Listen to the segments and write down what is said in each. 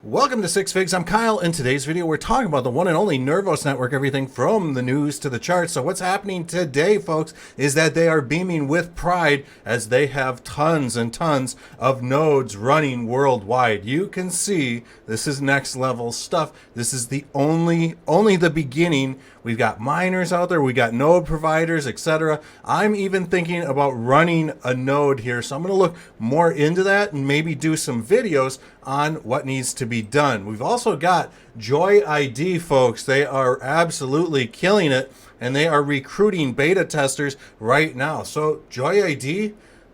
Welcome to Six Figs. I'm Kyle. In today's video, we're talking about the one and only Nervos Network, everything from the news to the charts. So what's happening today, folks, is that they are beaming with pride as they have tons and tons of nodes running worldwide. You can see this is next level stuff. This is the only the beginning. We've got miners out there, we got node providers, etc. I'm even thinking about running a node here, so I'm going to look more into that and maybe do some videos on what needs to be done. We've also got Joy ID, folks. They are absolutely killing it, and they are recruiting beta testers right now. So Joy ID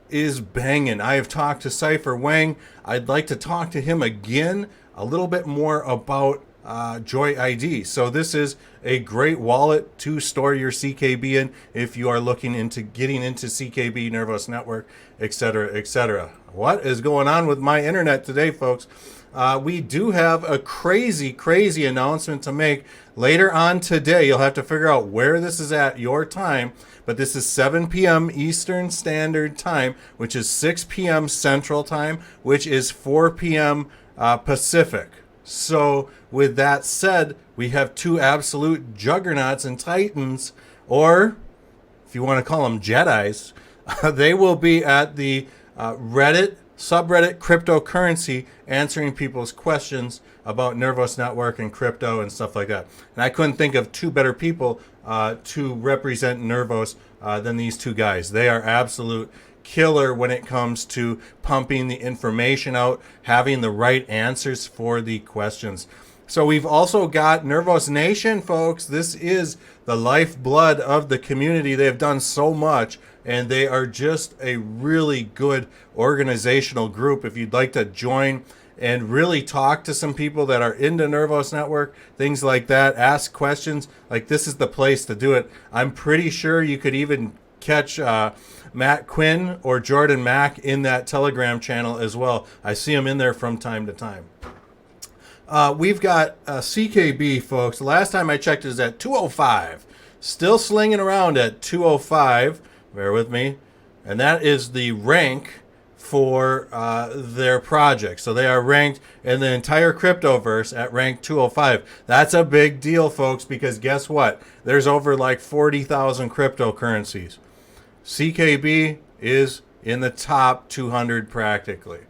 is banging. I have talked to Cypher Wang. I'd like to talk to him again a little bit more about Joy ID. So this is a great wallet to store your CKB in if you are looking into getting into CKB, Nervos Network, etc., etc. What is going on with my internet today, folks? We do have a crazy announcement to make later on today. You'll have to figure out where this is at your time, but this is 7 p.m. Eastern Standard Time, which is 6 p.m. Central Time, which is 4 p.m. Pacific. So with that said, we have two absolute juggernauts and titans, or if you want to call them Jedis, they will be at the Reddit subreddit cryptocurrency answering people's questions about Nervos Network and crypto and stuff like that. And I couldn't think of two better people to represent Nervos than these two guys. They are absolute killer when it comes to pumping the information out, having the right answers for the questions. So we've also got Nervos Nation, folks. This is the lifeblood of the community. They've done so much, and they are just a really good organizational group. If you'd like to join and really talk to some people that are into Nervos Network, things like that, ask questions, like this is the place to do it. I'm pretty sure you could even catch Matt Quinn or Jordan Mack in that Telegram channel as well. I see them in there from time to time. We've got CKB, folks. The last time I checked it is at 205. Still slinging around at 205. Bear with me. And that is the rank for their project. So they are ranked in the entire cryptoverse at rank 205. That's a big deal, folks, because guess what? There's over like 40,000 cryptocurrencies. CKB is in the top 200 practically.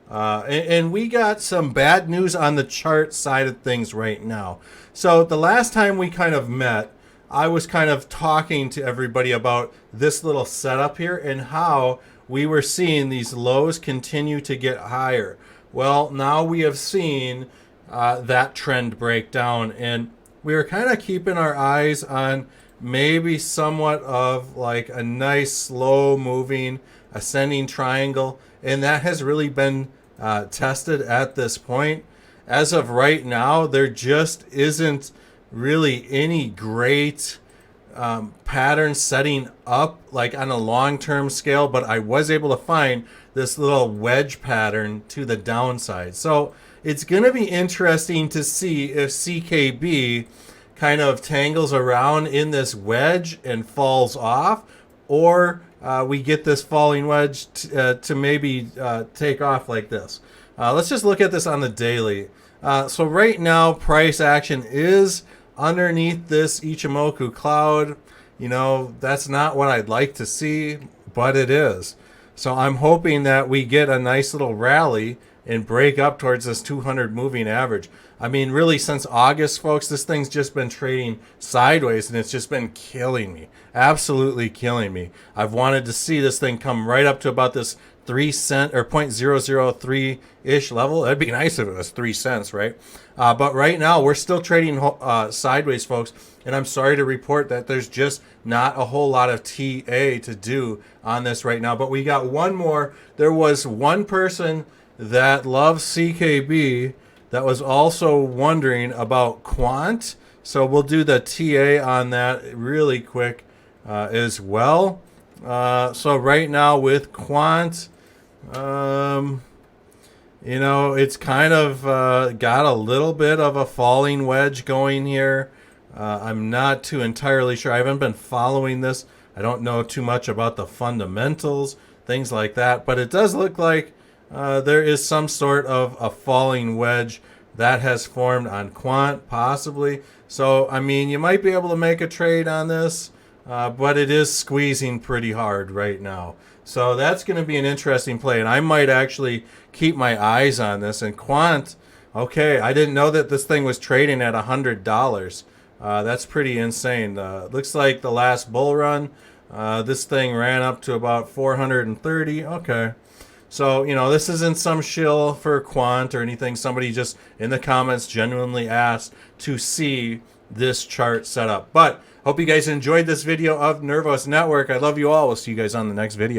And we got some bad news on the chart side of things right now. So the last time we kind of met, I was kind of talking to everybody about this little setup here and how we were seeing these lows continue to get higher. Well, now we have seen that trend break down, and we were kind of keeping our eyes on maybe somewhat of like a nice slow moving ascending triangle, and that has really been tested at this point. As of right now, there just isn't really any great pattern setting up like on a long-term scale, but I was able to find this little wedge pattern to the downside. So it's going to be interesting to see if CKB kind of tangles around in this wedge and falls off, or we get this falling wedge to maybe take off like this. Let's just look at this on the daily. So right now, price action is underneath this Ichimoku cloud. You know, that's not what I'd like to see, but it is. So I'm hoping that we get a nice little rally and break up towards this 200 moving average. I mean, really, since August, folks, this thing's just been trading sideways, and it's just been killing me. Absolutely killing me. I've wanted to see this thing come right up to about this 3 cent or 0.003-ish level. That'd be nice if it was 3 cents, right? But right now, we're still trading sideways, folks, and I'm sorry to report that there's just not a whole lot of TA to do on this right now. But we got one more. There was one person that loves CKB that was also wondering about Quant. So we'll do the TA on that really quick as well. So right now with Quant, you know, it's kind of got a little bit of a falling wedge going here. I'm not too entirely sure. I haven't been following this. I don't know too much about the fundamentals, things like that. But it does look like there is some sort of a falling wedge that has formed on Quant, possibly. So, I mean, you might be able to make a trade on this, but it is squeezing pretty hard right now. So that's going to be an interesting play, and I might actually keep my eyes on this. And Quant, okay, I didn't know that this thing was trading at $100. That's pretty insane. Looks like the last bull run, this thing ran up to about 430. Okay. So, you know, this isn't some shill for Quant or anything. Somebody just in the comments genuinely asked to see this chart set up. But hope you guys enjoyed this video of Nervos Network. I love you all. We'll see you guys on the next video.